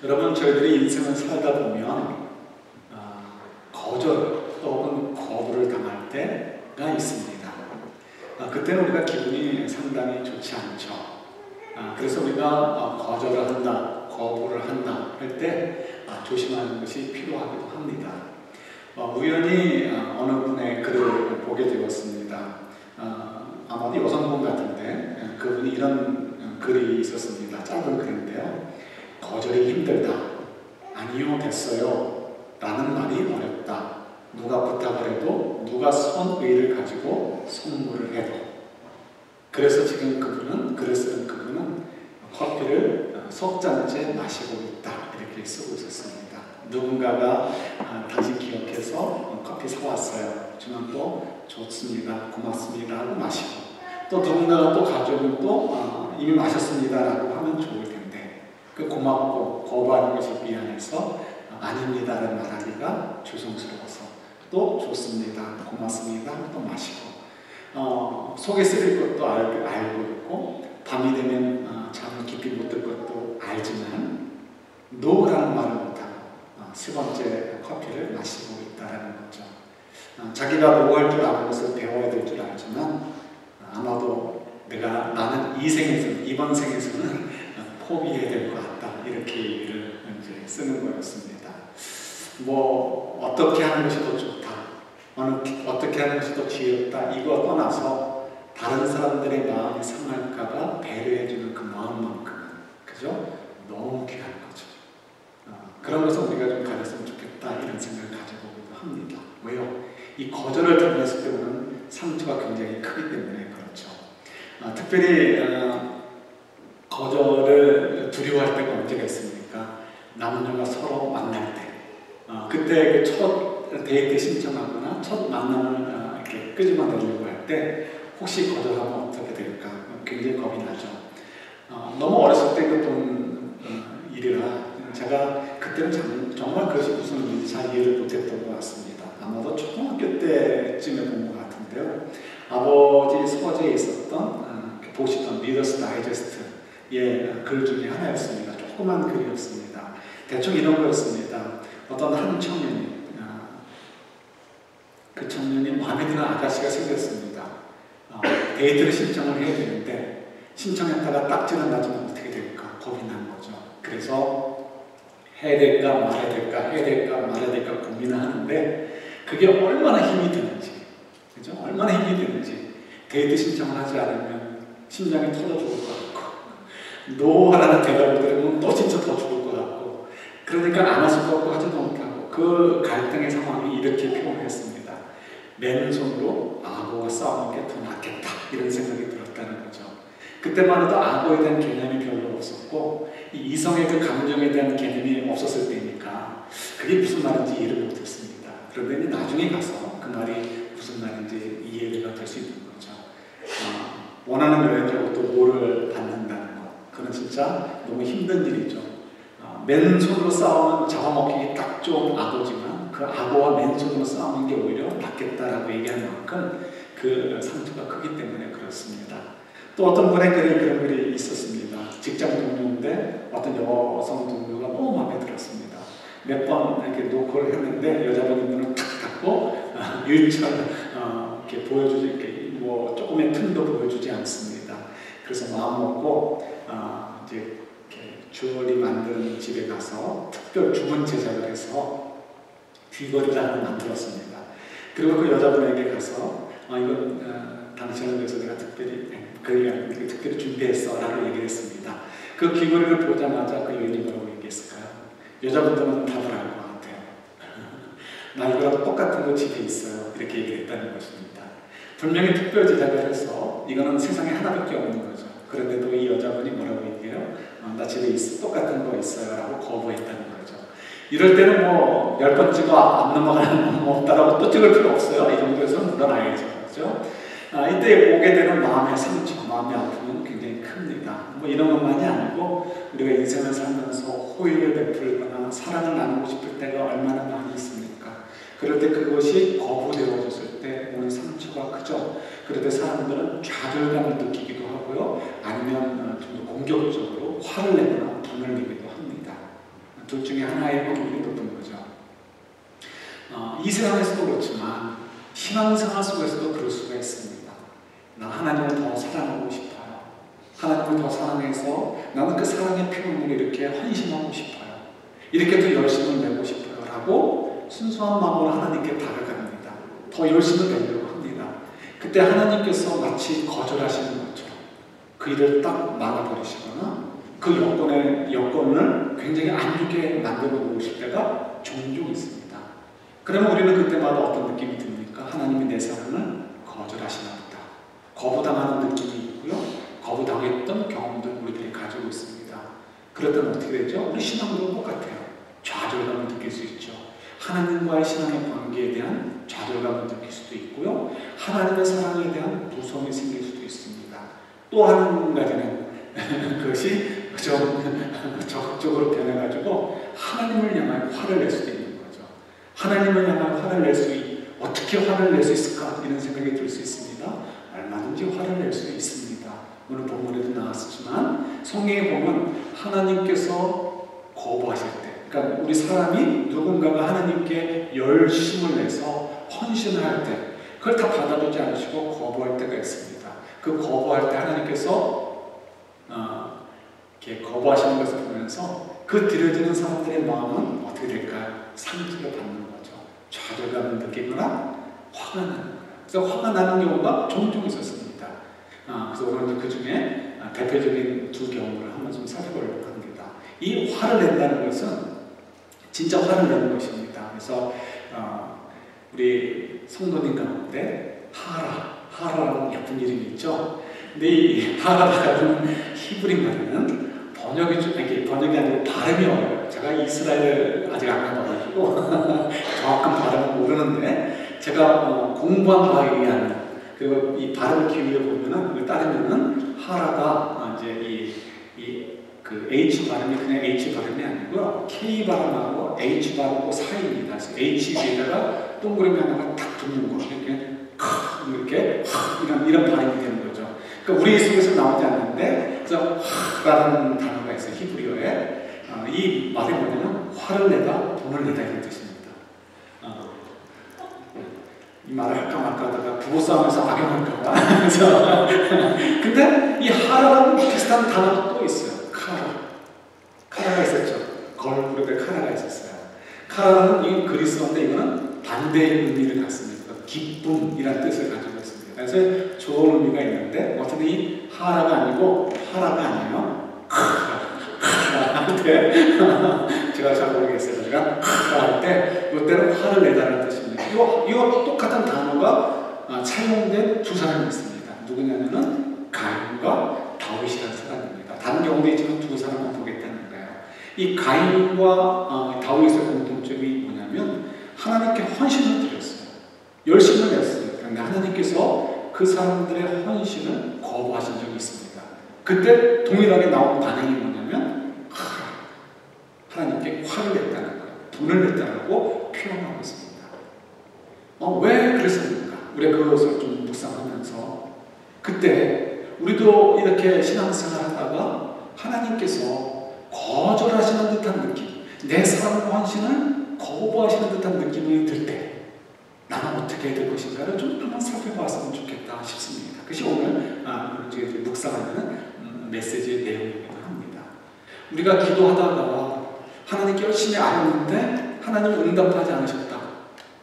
여러분, 저희들이 인생을 살다 보면 거절 혹은 거부를 당할 때가 있습니다. 그때는 우리가 기분이 상당히 좋지 않죠. 그래서 우리가 거절을 한다, 거부를 한다 할 때 조심하는 것이 필요하기도 합니다. 우연히 어느 분의 글을 보게 되었습니다. 아마도 여성분 같은데 그분이 이런 글이 있었습니다. 짧은 글인데요. 거절이 힘들다. 아니요, 됐어요. 라는 말이 어렵다. 누가 부탁을 해도, 누가 선의를 가지고 선물을 해도. 그래서 지금 글을 쓰는 그분은 커피를 석 잔째 마시고 있다. 이렇게 쓰고 있었습니다. 누군가가 다시 기억해서 커피 사왔어요. 주면 또 좋습니다. 고맙습니다. 하고 마시고. 또 누군가가 또 가져오면 또 이미 마셨습니다. 라고 하면 좋을 텐데. 그 고맙고 거부하는 것이 미안해서 아닙니다라는 말하기가 죄송스러워서 또 좋습니다. 고맙습니다. 또 마시고. 속에 쓰릴 것도 알고 있고 밤이 되면 잠을 깊이 못 들 것도 알지만 노라는 말을 못하고 세 번째 커피를 마시고 있다는 거죠. 자기가 노할 줄 아는 것을 배워야 될 줄 알지만 아마도 나는 이번 생에서는 포기해야 될 것 같다. 이렇게 얘기를 이제 쓰는 거였습니다. 어떻게 하는 것이 더 좋다. 어떻게 하는 것이 더 지혜롭다. 이거 떠나서 다른 사람들의 마음이 상할까봐 배려해주는 그 마음만큼은, 그죠? 너무 귀한 거죠. 그런 것을 우리가 좀 가졌으면 좋겠다. 이런 생각을 가져보기도 합니다. 왜요? 이 거절을 당했을 때 오는 상처가 굉장히 크기 때문에 그렇죠. 특별히 거절을 두려워할 때가 언제가 있습니까? 남녀가 서로 만날 때. 그때 첫 데이트 신청하거나 첫 만남을 이렇게 끄집어내려고 할 때 혹시 거절하면 어떻게 될까? 굉장히 겁이 나죠. 너무 어렸을 때 그랬던 일이라 제가 그때는 정말 그것이 무슨 일인지 잘 이해를 못했던 것 같습니다. 아마도 초등학교 때쯤에 본 것 같은데요. 아버지 서재에 있었던 보시던 리더스 다이제스트의 글 중에 하나였습니다. 조그만 글이었습니다. 대충 이런 거였습니다. 어떤 한 청년이 그 청년이 마음에 드는 아가씨가 생겼습니다. 데이트를 신청을 해야 되는데 신청했다가 딱지는 나지면 어떻게 될까? 겁이 난 거죠. 그래서 해야 될까 말아야 될까 해야 될까 말아야 될까 고민을 하는데 그게 얼마나 힘이 드는지, 그죠? 얼마나 힘이 드는지. 데이트 신청을 하지 않으면 심장이 터져 죽을 것 같고 노라는 대답을 들으면 또 진짜 더 죽을 것 같고 그러니까 안 할 수도 없고 하지도 못하고 그 갈등의 상황이 이렇게 표현했습니다. 맨손으로 악어와 싸우는 게 더 낫겠다. 이런 생각이 들었다는 거죠. 그때만 해도 악어에 대한 개념이 별로 없었고 이성의 그 감정에 대한 개념이 없었을 때니까 그게 무슨 말인지 이해를 못했습니다. 그런데 나중에 가서 그 말이 무슨 말인지 이해가 될 수 있는 거죠. 원하는 여행자로부터 뭐를 받는다는 것. 그건 진짜 너무 힘든 일이죠. 맨손으로 싸우면 잡아먹기 딱 좋은 악어지만 그 악어와 맨손으로 싸우는 게 오히려 낫겠다라고 얘기하는 만큼 그 상처가 크기 때문에 그렇습니다. 또 어떤 분의 그런 글이 있었습니다. 직장 동료인데 어떤 여성 동료가 너무 마음에 들었습니다. 몇 번 이렇게 노크를 했는데 여자분이 문을 탁 닫고 일절 이렇게 보여주지 이렇게 조금의 틈도 보여주지 않습니다. 그래서 마음 먹고 이제 주얼리 만드는 집에 가서 특별 주문 제작을 해서 귀걸이를 하나 만들었습니다. 그리고 그 여자분에게 가서 이건 당신을 위해서 내가 특별히 준비했어 라고 얘기를 했습니다. 그 귀걸이를 보자마자 그 여인이 뭐라고 얘기했을까요? 여자분들은 다들 알 것 같아요. 나 이거랑 똑같은 거 집에 있어요. 이렇게 얘기를 했다는 것입니다. 분명히 특별 제작을 해서 이거는 세상에 하나밖에 없는 거죠. 그런데도 이 여자분이 뭐라고 얘기해요? 나 집에 똑같은 거 있어요 라고 거부했다는 거죠. 이럴 때는 10번 찍어 안 넘어가는 거 없다라고 또 찍을 필요 없어요. 이 정도에서 물러나야죠. 그렇죠? 이때 오게 되는 마음의 상처, 마음의 아픔은 굉장히 큽니다. 이런 것만이 아니고 우리가 인생을 살면서 호의를 베풀거나 사랑을 나누고 싶을 때가 얼마나 많이 있습니까? 그럴 때 그것이 거부되어졌을 때 오는 상처가 크죠. 그럴 때 사람들은 좌절감을 느끼기도 하고요. 아니면 좀 더 공격적으로 화를 내거나 분을 내기도 합니다. 둘 중에 하나의 확률이 높은 거죠. 이 세상에서도 그렇지만 신앙생활 속에서도 그럴 수가 있습니다. 나 하나님을 더 사랑하고 싶어요. 하나님을 더 사랑해서 나는 그 사랑의 표현을 이렇게 헌신하고 싶어요. 이렇게 더 열심을 내고 싶어요. 라고 순수한 마음으로 하나님께 다가갑니다. 더 열심을 내려고 합니다. 그때 하나님께서 마치 거절하시는 것처럼 그 일을 딱 막아버리시거나 그 여건을 굉장히 안 좋게 만들어 놓으실 때가 종종 있습니다. 그러면 우리는 그때마다 어떤 느낌이 듭니까? 하나님이 내 사랑을 거절하시나 보다. 거부당하는 느낌이 있고요. 거부당했던 경험들 우리들이 가지고 있습니다. 그럴 때는 어떻게 되죠? 우리 신앙도 똑같아요. 좌절감을 느낄 수 있죠. 하나님과의 신앙의 관계에 대한 좌절감을 느낄 수도 있고요. 하나님의 사랑에 대한 무서움이 생길 수도 있습니다. 또 한 가지는 그것이 좀 적극적으로 변해가지고 하나님을 향하여 화를 낼 수도 있는 거죠. 하나님을 향하여 화를 어떻게 화를 낼 수 있을까? 이런 생각이 들 수 있습니다. 얼마든지 화를 낼 수 있습니다. 오늘 본문에도 나왔지만 성경에 보면 하나님께서 거부하실 때, 그러니까 우리 사람이 누군가가 하나님께 열심을 내서 헌신을 할 때 그걸 다 받아주지 않으시고 거부할 때가 있습니다. 그 거부할 때 하나님께서 이렇게 거부하시는 것을 보면서 그 드려지는 사람들의 마음은 어떻게 될까요? 상처를 받는 거죠. 좌절감을 느끼거나 화가 나는 거예요. 그래서 화가 나는 경우가 종종 있었습니다. 그래서 오늘 그 중에 대표적인 두 경우를 한번 좀 살펴보려고 합니다. 이 화를 낸다는 것은 진짜 화를 내는 것입니다. 그래서 우리 성도님 가운데 하라라는 예쁜 이름이 있죠. 근데 이 하라라는 히브리 말은 번역이 아니고 발음이 어려워요. 제가 이스라엘 아직 안 가봐가지고 정확한 발음은 모르는데 제가 공부한 바에 의한 그리고 이 발음을 기울여 보면은 그걸 따르면은 하라가 이제 그 H 발음이 그냥 H 발음이 아니고요. K 발음하고 H 발음하고 사이입니다. 그래서 H 위에다가 동그라미 하나가 딱 붙는 거. 이렇게 이런 발음이 되는 거죠. 그러니까 우리 속에서 나오지 않는데, 그래서 라는 단어가 있어요. 히브리어에. 이 말이 뭐냐면 화를 내다, 돈을 내다 이런 뜻입니다. 이 말을 할까 말까 하다가 부부싸움에서 악용할까봐. 그래서 근데 이 하라는 비슷한 단어도 또 있어요. 카라가 있었죠. 걸그룹에 카라가 있었어요. 카라는 이 그리스어인데 이거는 반대의 의미를 갖습니다. 기쁨이라는 뜻을 가지고 있습니다. 그래서 좋은 의미가 있는데 어쨌든 이 하라가 아니고 하라가 아니에요. 카라한테 제가 잘 모르겠어요. 제가 할 때 이때는 화를 내다는 뜻입니다. 이거 똑같은 단어가 사용된 두 사람이 있습니다. 누구냐면은 가인과 다윗이라는 사람입니다. 다른 경우도 있지만 두 사람만 보겠다는 거예요. 이 가인과 다윗의 공통점이 뭐냐면 하나님께 헌신을 드렸어요. 열심을 냈어요. 그런데 하나님께서 그 사람들의 헌신을 거부하신 적이 있습니다. 그때 동일하게 나온 반응이 뭐냐면 하나님께 화를 냈다는 거예요. 돈을 냈다고 표현하고 있습니다. 왜 그랬습니까? 우리가 그것을 좀 묵상하면서 그때 우리도 이렇게 신앙생활 하다가 하나님께서 거절하시는 듯한 느낌, 내 사랑과 헌신을 거부하시는 듯한 느낌이 들 때 나는 어떻게 해야 될 것인가를 좀 한번 살펴봤으면 좋겠다 싶습니다. 그것이 오늘 묵상하는 메시지의 내용이기도 합니다. 우리가 기도하다가 하나님께 열심히 알았는데 하나님은 응답하지 않으셨다.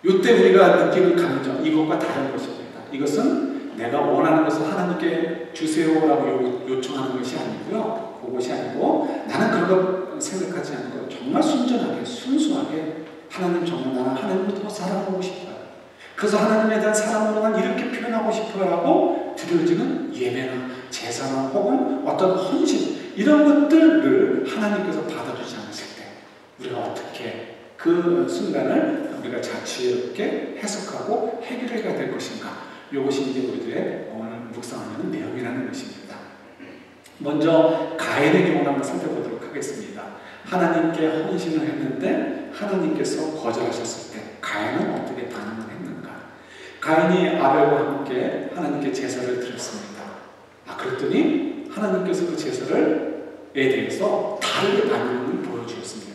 이때 우리가 느끼는 감정, 이것과 다른 것입니다. 이것은 내가 원하는 것을 하나님께 주세요라고 요청하는 것이 아니고요. 그것이 아니고 나는 그런 걸 생각하지 않고 정말 순전하게, 순수하게 하나님 정말 나는 하나님을 더 사랑하고 싶어요. 그래서 하나님에 대한 사랑으로 난 이렇게 표현하고 싶어요 라고 드려지는 예배나 제사나 혹은 어떤 헌신 이런 것들을 하나님께서 받아주지 않으실 때 우리가 어떻게 그 순간을 우리가 자치롭게 해석하고 해결해 가야 될 것인가, 이것이 이제 우리들의 오늘 묵상하는 내용이라는 것입니다. 먼저 가인의 경우를 한번 살펴보도록 하겠습니다. 하나님께 헌신을 했는데 하나님께서 거절하셨을 때 가인은 어떻게 반응을 했는가? 가인이 아벨과 함께 하나님께 제사를 드렸습니다. 그랬더니 하나님께서 그 제사에 대해서 다르게 반응을 보여주었습니다.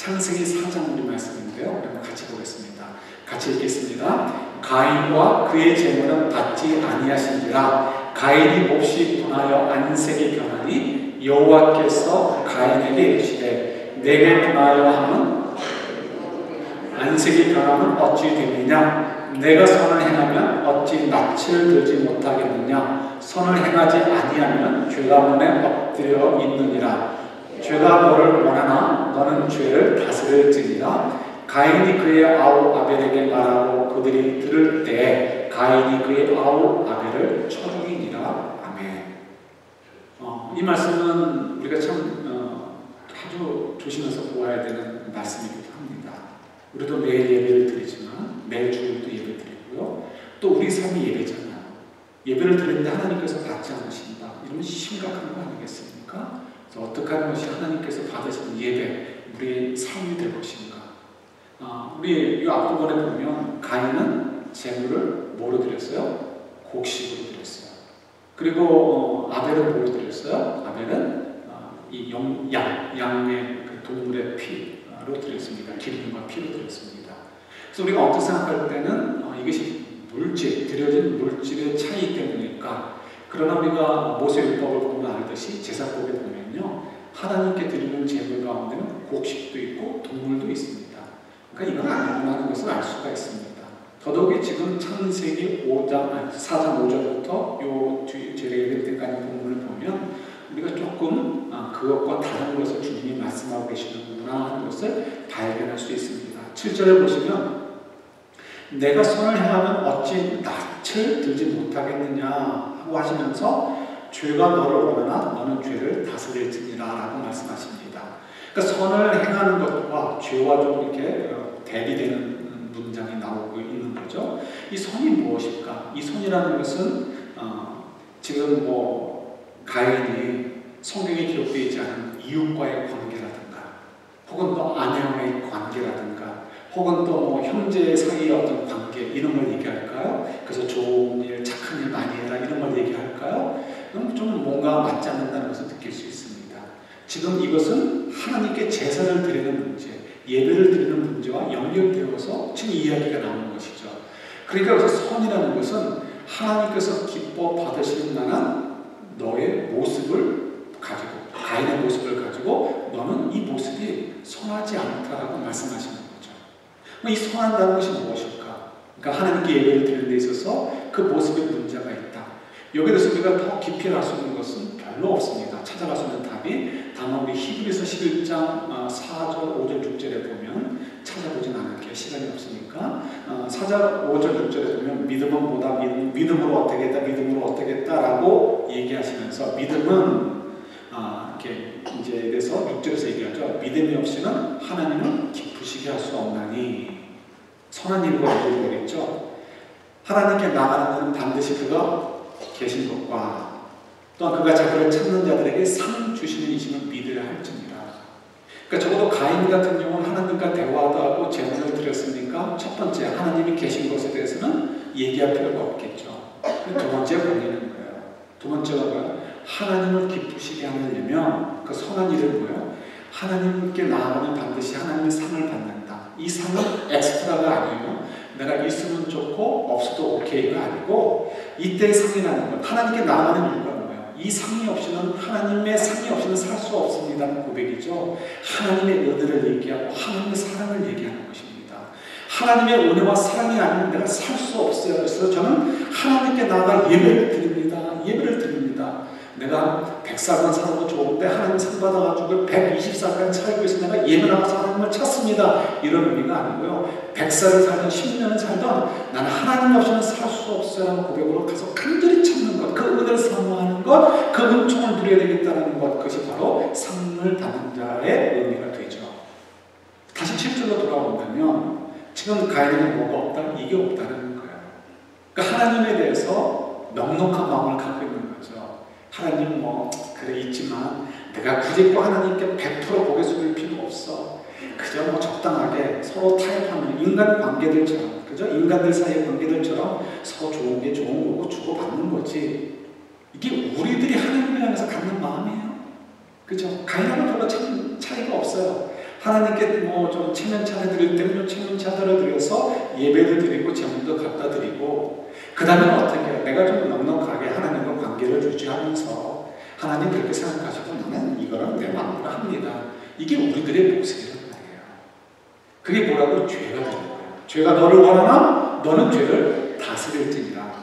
창세기 4장 우리 말씀인데요. 한번 같이 보겠습니다. 같이 읽겠습니다. 가인과 그의 재물은 받지 아니하신지라 가인이 몹시 분하여 안색이 변하니 여호와께서 가인에게 이르시되 내게 분하여 함은 안색이 변하면 어찌 되느냐? 내가 선을 행하면 어찌 낯을 들지 못하겠느냐? 선을 행하지 아니하면 죄가 문에 엎드려 있느니라. 죄가 너를 원하나 너는 죄를 다스릴지니라. 가인이 그의 아우 아벨에게 말하고 그들이 들을 때 가인이 그의 아우 아벨을 쳐 죽이니라. 아멘. 이 말씀은 우리가 참 아주 조심해서 보아야 되는 말씀이기도 합니다. 우리도 매일 예배를 드리지만 매일 주일도 예배 드리고요. 또 우리 삶이 예배잖아요. 예배를 드리는데 하나님께서 받지 않으신다. 이러면 심각한 거 아니겠습니까? 그래서 어떻게 하는 것이 하나님께서 받으시는 예배, 우리의 삶이 될 것인가? 우리 이 앞부분에 보면 가인은 재물을 뭐로 드렸어요? 곡식으로 드렸어요. 그리고 아벨은 뭐로 드렸어요? 아벨은 이 양의 그 동물의 피로 드렸습니다. 기름과 피로 드렸습니다. 그래서 우리가 어떻게 생각할 때는 이것이 물질, 드려진 물질의 차이 때문일까? 그러나 우리가 모세율법을 보면 알듯이 제사법에 보면요, 하나님께 드리는 재물 가운데는 곡식도 있고 동물도 있습니다. 그러니까 이건 아니구나 것을 알 수가 있습니다. 더더욱이 지금 창세기 4장 5절부터 요 제가 읽을 때까지 본문을 보면 우리가 조금 그것과 다른 것을 주님이 말씀하고 계시는구나 하는 것을 발견할 수 있습니다. 7절에 보시면 내가 선을 행하면 어찌 낯을 들지 못하겠느냐 하고 하시면서 죄가 너를 원하나 너는 죄를 다스릴지니라 라고 말씀하십니다. 그러니까 선을 행하는 것과 죄와 좀 이렇게 대비되는 문장이 나오고 있는 거죠. 이 선이 무엇일까? 이 선이라는 것은 지금 가인이 성경에 기록되어 있지 않은 이웃과의 관계라든가 혹은 또 아내와의 관계라든가 혹은 또 형제 사이의 어떤 관계 이런 걸 얘기할까요? 그래서 좋은 일, 착한 일 많이 해라 이런 걸 얘기할까요? 좀 뭔가 맞지 않는다는 것을 느낄 수 있습니다. 지금 이것은 하나님께 제사를 드리는 문제, 예배를 드리는 문제와 연결되어서 지금 이야기가 나오는 것이죠. 그러니까 그래서 선이라는 것은 하나님께서 기뻐 받으시는 만한 너의 모습을 가지고, 가인의 모습을 가지고 너는 이 모습이 선하지 않다라고 말씀하시는 거죠. 이 선한다는 것이 무엇일까? 그러니까 하나님께 예배를 드리는 데 있어서 그 모습에 문제가 있다. 여기에 대해서 우리가 더 깊이 알 수 있는 것은 별로 없습니다. 찾아갈 수 있는 답이 다만 우리 히브리서 11장 4절, 5절, 6절에 보면 찾아보진 않을게요. 시간이 없으니까 4절, 5절, 6절에 보면 믿음은 뭐다? 믿음으로 어떻게 했다? 믿음으로 어떻게 했다라고 얘기하시면서 믿음은 이렇게 이제 그래서 6절에서 얘기하죠. 믿음이 없이는 하나님을 기쁘시게 할 수 없나니 선한 일과 이루어지겠죠. 하나님께 나가는 것은 반드시 그가 계신 것과 또한 그가 자기를 찾는 자들에게 상 주시는 이심을 믿으려 할지니라. 그러니까 적어도 가인 같은 경우는 하나님과 대화도 하고 제물을 드렸으니까 첫 번째 하나님이 계신 것에 대해서는 얘기할 필요가 없겠죠. 두 번째 걸리는 거예요. 두 번째가 뭐예요? 하나님을 기쁘시게 하려면 그 선한 일은 뭐예요? 하나님께 나아가면 반드시 하나님의 상을 받는다. 이 상은 엑스트라가 아니에요. 내가 있으면 좋고 없어도 오케이가 아니고 이때의 상이라는 건 하나님께 나아가는 이유가 뭐예요? 이 상이 없이는 하나님의 상이 없이는 살 수 없습니다는 고백이죠. 하나님의 은혜를 얘기하고 하나님의 사랑을 얘기하는 것입니다. 하나님의 은혜와 사랑이 아니면 내가 살 수 없어요. 그래서 저는 하나님께 나아가 예배를 드립니다. 예배를 드립니다. 내가 100살간 살아도 좋은데 하나님 상 받아가지고 120살간 살고 있어 내가 예배 나가서 하나님을 찾습니다. 이런 의미가 아니고요. 100살을 살든 10년을 살든 나는 하나님 없이는 살 수 없어요 하는 고백으로 가서 간절히 찾는 것, 그 은혜를 사모하는 것, 그 은총을 누려야 되겠다는 것, 그것이 바로 상을 받는 자의 의미가 되죠. 다시 7절로 돌아온다면 지금 가인에는 뭐가 없다? 이게 없다는 거예요. 그러니까 하나님에 대해서 넉넉한 마음을 갖고 있는 거죠. 하나님 그래 있지만 내가 굳이 또 하나님께 100% 고개 숙일 필요 없어. 그저 적당하게 서로 타협하는 인간 관계들처럼, 그죠? 인간들 사이의 관계들처럼 서로 좋은 게 좋은 거고 주고받는 거지. 이게 우리들이 하나님을 향해서 갖는 마음이에요. 그죠? 가인하고 별로 차이가 없어요. 하나님께 뭐 좀 체면차를 드릴 때는 체면차들을 드려서 예배를 드리고 제물도 갖다 드리고, 그 다음에 어떻게 해요? 내가 좀 넉넉하게 하나님과 관계를 유지하면서 하나님 그렇게 생각하시고 나는 이거는 내 마음대로 합니다. 이게 우리들의 모습이란 말이에요. 그게 뭐라고? 죄가 되는 거예요. 죄가 너를 원하나 너는 죄를 다스릴지니라.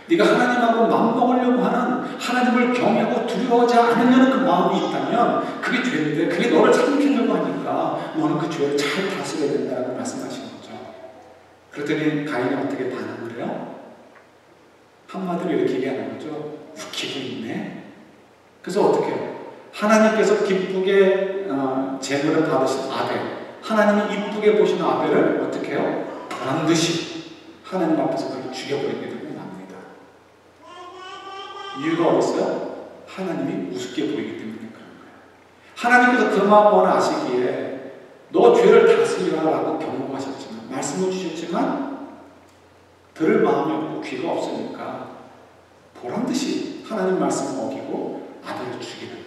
네가 하나님하고 맞먹으려고 하는, 하나님을 경외하고 두려워하지 않으려는 그 마음이 있다면 그게 죄인데, 그게 너를 삼키려고 하니까 너는 그 죄를 잘 다스려야 된다고 말씀하시는 거죠. 그랬더니 가인이 어떻게 반응을 해요? 한마디로 이렇게 얘기하는 거죠. 웃기고 있네. 그래서 어떻게 해요? 하나님께서 기쁘게 제물을 받으신 아벨, 하나님이 이쁘게 보시는 아벨을 어떻게 해요? 반드시 하나님 앞에서 그를 죽여버리게 됩니다. 이유가 어딨어요? 하나님이 우습게 보이기 때문에 그런 거예요. 하나님께서 그 마음을 아시기에 너 죄를 다스리라라고 경고하셨지만, 말씀을 주셨지만 들을 마음이 없고 귀가 없으니까 보란듯이 하나님 말씀을 어기고 아벨을 죽이는,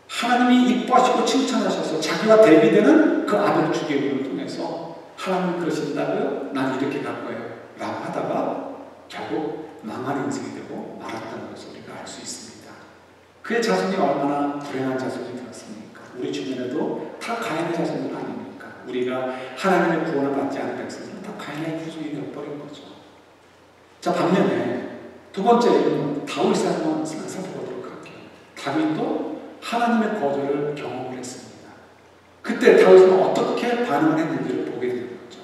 하나님이 이뻐하시고 칭찬하셔서 자기와 대비되는 그 아벨을 죽이는 통해서 하나님 그러신다고요? 난 이렇게 갈 거예요 라고 하다가 결국 망한 인생이 되고 말았다는 것을 우리가 알 수 있습니다. 그의 자손이 얼마나 불행한 자손이 되었습니까? 우리 주변에도 다 가인의 자손들 아닙니까? 우리가 하나님의 구원을 받지 않은 백성들은 다 가인의 후손이 되어버린 거죠. 자, 반면에 두 번째 다윗을 한번 살펴보도록 할게요. 다윗도 하나님의 거절을 경험을 했습니다. 그때 다윗은 어떻게 반응을 했는지를 보게 되는 거죠.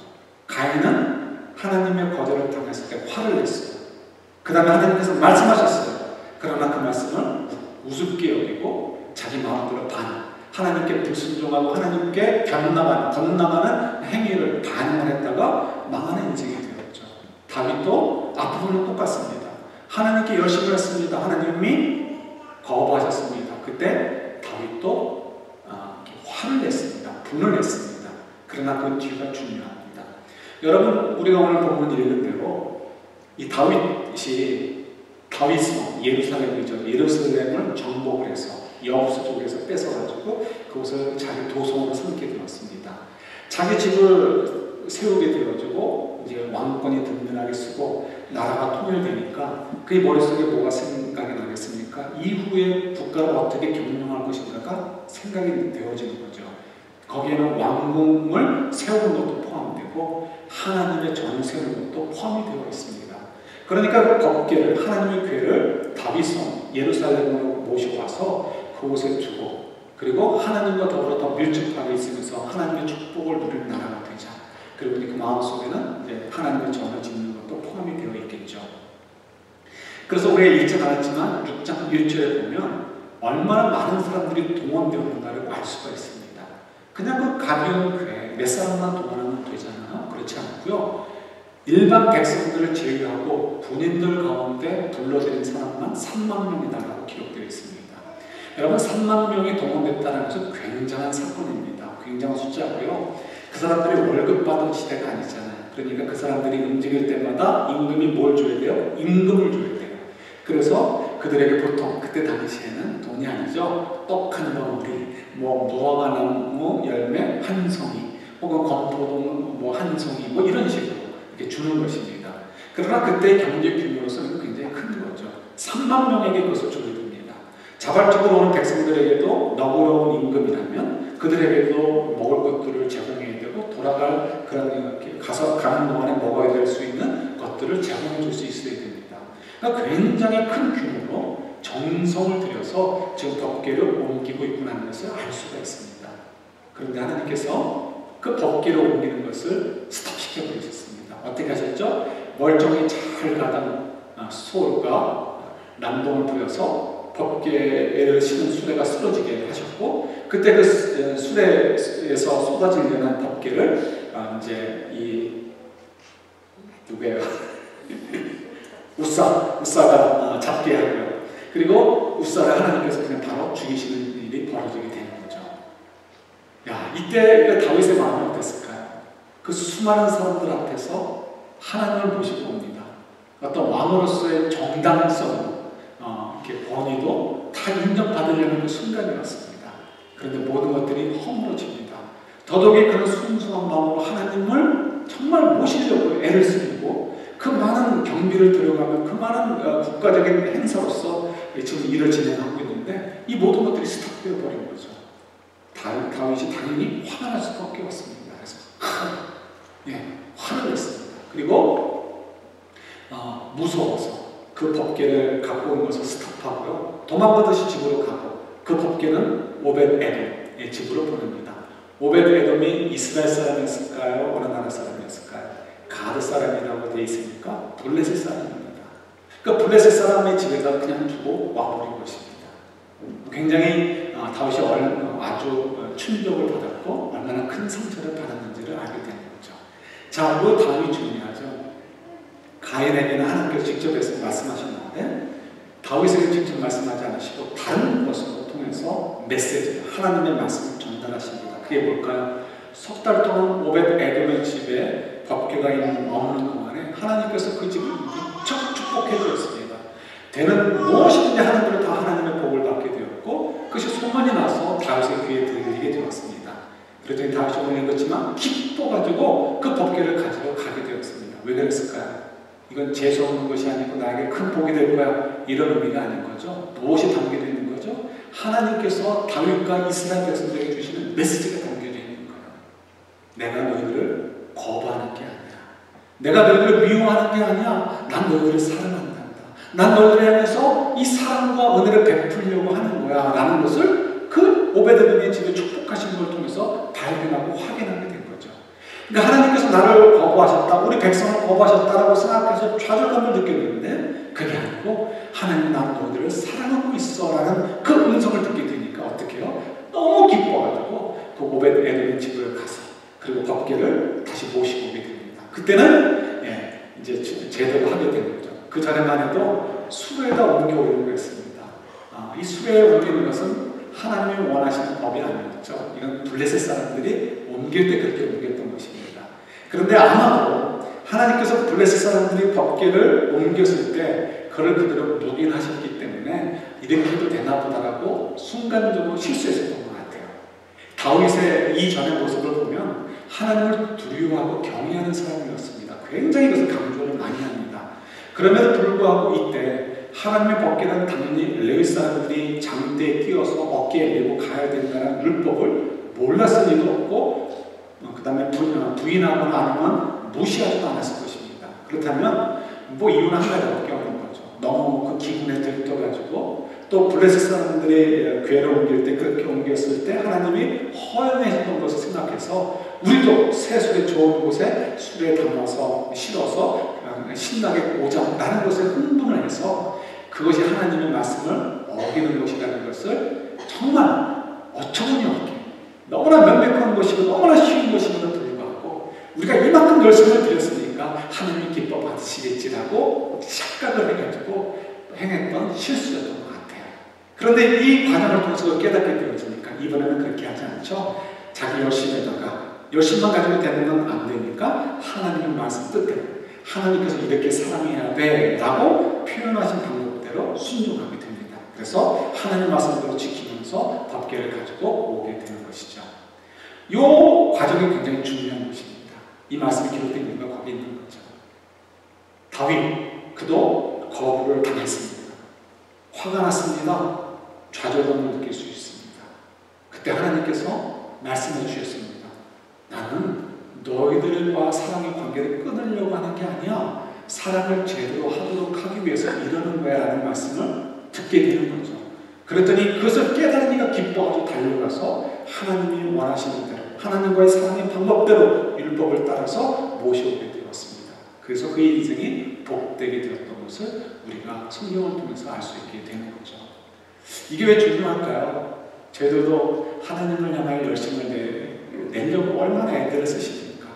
가인은 하나님의 거절을 당했을 때 화를 냈어요. 그 다음에 하나님께서 말씀하셨어요. 그러나 그 말씀을 우습게 여기고 자기 마음대로 하나님께 불순종하고 하나님께 건너가는 행위를 반응을 했다가 망하는 인생이 되었죠. 다윗도 앞부분은 똑같습니다. 하나님께 열심을 했습니다. 하나님이 거부하셨습니다. 그때 다윗도 화를 냈습니다. 분을 냈습니다. 그러나 그 뒤가 중요합니다. 여러분, 우리가 오늘 본문 읽은 대로 이 다윗성 예루살렘이죠. 예루살렘을 정복을 해서 여부수 쪽에서 뺏어가지고 그곳을 자기 도성으로 삼게 되었습니다. 자기 집을 세우게 되어지고 이제 왕권이 든든하게 쓰고 나라가 통일되니까 그의 머릿속에 뭐가 생각이 나겠습니까? 이후에 국가를 어떻게 경영할 것인가가 생각이 되어지는 거죠. 거기에는 왕궁을 세우는 것도 포함되고 하나님의 전을 세우는 것도 포함이 되어 있습니다. 그러니까 법궤를, 하나님의 궤를 다윗성 예루살렘으로 모시고 와서 그곳에 두고, 그리고 하나님과 더불어 더 밀접하게 있으면서 하나님의 축복을 누리는 나라가 되자. 그리고 그 마음속에는 이제 하나님의 전을 짓는 것도 포함이 되어 있겠죠. 그래서 우리가 읽지 않았지만 6장 1절에 보면 얼마나 많은 사람들이 동원되었는가를 알 수가 있습니다. 그냥 그 가벼운 궤, 몇 사람만 동원하면 되잖아요. 그렇지 않고요. 일반 백성들을 제외하고 군인들 가운데 불러들인 사람만 3만 명이다라고 기록되어 있습니다. 여러분, 3만 명이 동원됐다는 것은 굉장한 사건입니다. 굉장한 숫자고요. 그 사람들이 월급 받은 시대가 아니잖아요. 그러니까 그 사람들이 움직일 때마다 임금이 뭘 줘야 돼요? 임금을 줘야 돼요. 그래서 그들에게 보통 그때 당시에는 돈이 아니죠. 떡 한 덩어리, 무화과나무 열매 한 송이, 혹은 건포도 한 송이, 이런 식으로 이렇게 주는 것입니다. 그러나 그때의 경제 규모로서는 굉장히 큰 거죠. 3만 명에게 그것을 주게 됩니다. 자발적으로 오는 백성들에게도 너그러운 임금이라면 그들에게도 먹을 것들을 제공해야 되고, 돌아갈 그런 가서 가는 동안에 먹어야 될 수 있는 것들을 제공해 줄 수 있어야 됩니다. 그러니까 굉장히 큰 규모로 정성을 들여서 지금 법궤를 옮기고 있구나 것을 알 수가 있습니다. 그런데 하나님께서 그 법궤를 옮기는 것을 스톱시켜 버리셨습니다. 어떻게 하셨죠? 멀쩡히 잘 가던 소가 난동을 부려서 법궤를 실은 수레가 쓰러지게 하셨고, 그때 그 수레에서 쏟아지려는 법궤를 이제 이 누구예요? 우사가 잡게 하고요. 그리고 우사를 하나님께서 그냥 바로 죽이시는 일이 벌어지게 되는 거죠. 야, 이때 다윗의 마음이 어땠을까요? 그 수많은 사람들 앞에서 하나님을 모시고 옵니다. 어떤 왕으로서의 정당성, 이렇게 권위도 다 인정받으려는 그 순간이 왔습니다. 그런데 모든 것들이 허물어집니다. 더더욱이 그런 순수한 마음으로 하나님을 정말 모시려고 애를 쓰고 그 많은 경비를 들여가며 그 많은 국가적인 행사로서 지금 일을 진행하고 있는데 이 모든 것들이 스탑되어 버린 거죠. 다윗이 당연히 화가 날 수밖에 없습니다. 그래서 화를 냈습니다. 그리고 무서워서 그 법궤를 갖고 온 것을 스탑하고요. 도망가듯이 집으로 가고 그 법궤는 오벳에돔의 집으로 보냅니다. 오벳에돔이 이스라엘 사람이었을까요? 어느 나라 사람이었을까요? 가드 사람이라고 되어 있으니까 블레셋 사람입니다. 그러니까 블레셋 사람의 집에다 그냥 두고 와버린 것입니다. 굉장히 다윗이 아주 충격을 받았고 얼마나 큰 상처를 받았는지를 알게 되는 거죠. 자, 그 다음이 중요하죠. 가인에게는 하나님께서 직접 말씀하셨는데 다윗에게 직접 말씀하지 않으시고 다른 것으로 통해서 메시지, 하나님의 말씀을 전달하십니다. 그게 뭘까요? 석 달 동안 오벳에돔의 집에 법궤가 있는 머무는 동안에 하나님께서 그 집을 무척 축복해 주었습니다. 되는 무엇이든지 하나님으로 다 하나님의 복을 받게 되었고 그것이 소문이 나서 다윗의 귀에 들리게 되었습니다. 그랬더니 다윗이 오늘 읽었지만 기뻐가지고 그 법궤를 가지러 가게 되었습니다. 왜 그랬을까요? 이건 재수 없는 것이 아니고 나에게 큰 복이 될 거야 이런 의미가 아닌 거죠. 무엇이 담겨져 있는 거죠? 하나님께서 다윗과 이스라엘 백성들에게 주시는 메시지가 담겨져 있는 거예요. 내가 너희들을 거부하는 게 아니야. 내가 너희들을 미워하는 게 아니야. 난 너희들을 사랑한단다. 난 너희들을 향해서 이 사랑과 은혜를 베풀려고 하는 거야 라는 것을 그 오베드돔의 집에 축복하신 걸 통해서 발견하고 확인하게 된 거죠. 그러니까 하나님께서 나를 거부하셨다, 우리 백성을 거부하셨다라고 생각해서 좌절감을 느꼈는데 그게 아니고 하나님 나는 너희들을 사랑하고 있어 라는 그 음성을 듣게 되니까 어떻게 해요? 너무 기뻐가지고 그 오벳에돔의 집을 가서 그리고 법궤를 다시 모시고 오게 됩니다. 그때는 이제 제대로 하게 된 거죠. 그 전에만 해도 수레에다 옮겨오려고 했습니다. 이 수레에 옮기는 것은 하나님이 원하시는 법이 아니었죠. 이건 블레셋 사람들이 옮길 때 그렇게 옮겼던 것입니다. 그런데 아마도 하나님께서 블레셋 사람들이 법궤를 옮겼을 때 그걸 그대로 묵인하셨기 때문에 이렇게 해도 되나 보다라고 순간적으로 실수했었던 것 같아요. 다윗의 이전의 모습을 보면 하나님을 두려워하고 경외하는 사람이었습니다. 굉장히 그것을 강조를 많이 합니다. 그럼에도 불구하고 이때 하나님의 법궤는 당연히 레위 사람들이 장대에 끼워서 어깨에 메고 가야 된다는 율법을 몰랐을 리도 없고 그 다음에 부인하거나 아니면 무시하지도 않았을 것입니다. 그렇다면 뭐 이유는 한 가지밖에 없는 거죠. 너무 그 기분에 들떠가지고 또 블레셋 사람들이 궤를 옮길 때 그렇게 옮겼을 때 하나님이 허용하셨던 것을 생각해서 우리도 새 수레 좋은 곳에 수레에 담아서 실어서 신나게 오자라는 것에 흥분을 해서 그것이 하나님의 말씀을 어기는 것이라는 것을 정말 어처구니없게 너무나 명백한 것이고 너무나 쉬운 것임에도 불구하고 우리가 이만큼 열심을 드렸으니까 하나님이 기뻐 받으시겠지라고 착각을 해가지고 행했던 실수였던 것 같아요. 그런데 이 과정을 통해서 깨닫게 되어지니까 이번에는 그렇게 하지 않죠. 자기 열심만 가지고 되는 건 안 되니까 하나님의 말씀 뜻대로 하나님께서 이렇게 사랑해야 돼 라고 표현하신 방법대로 순종하게 됩니다. 그래서 하나님의 말씀대로 지키면서 법궤를 가지고 오게 되는 것이죠. 이 과정이 굉장히 중요한 것입니다. 이 말씀이 기록된 이유가 거기 있는 거죠. 다윗, 그도 거부를 당했습니다. 화가 났습니다. 좌절감을 느낄 수 있습니다. 그때 하나님께서 말씀해 주셨습니다. 나는 너희들과 사랑의 관계를 끊으려고 하는 게 아니야. 사랑을 제대로 하도록 하기 위해서 이러는 거야 라는 말씀을 듣게 되는 거죠. 그랬더니 그것을 깨달으니까 기뻐가지고 달려가서 하나님이 원하시는 대로 하나님과의 사랑의 방법대로 율법을 따라서 모셔오게 되었습니다. 그래서 그의 인생이 복되게 되었던 것을 우리가 성경을 통해서 알 수 있게 되는 거죠. 이게 왜 중요할까요? 저희들도 하나님을 향하여 열심을 내려고 얼마나 애들을 쓰십니까?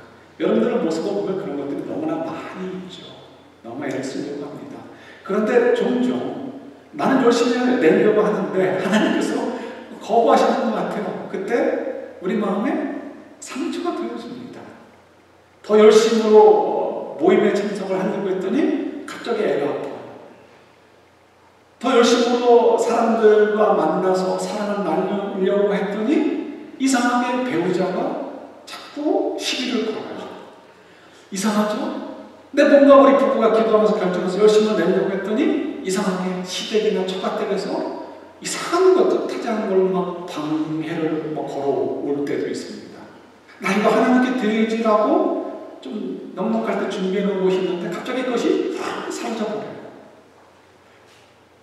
여러분들의 모습을 보면 그런 것들이 너무나 많이 있죠. 너무 애를 쓰려고 합니다. 그런데 종종 나는 열심히 내려고 하는데 하나님께서 거부하시는 것 같아요. 그때 우리 마음에 상처가 되어집니다. 더 열심으로 모임에 참석을 하려고 했더니 갑자기 애가 아파요. 더 열심으로 사람들과 만나서 사랑을 나누려고 했더니 이상하게 배우자가 자꾸 시비를 걸어요. 이상하죠? 근데 뭔가 우리 부부가 기도하면서 결정해서 열심히 내려고 했더니 이상하게 시댁이나 처가댁에서 이상한 것, 뜻하지 않은 걸로 막 방해를 걸어올 때도 있습니다. 나 이거 하나님께 드리지라고 좀 넉넉할 때 준비해 놓은 것이 있는데 갑자기 그것이 사라져버려요.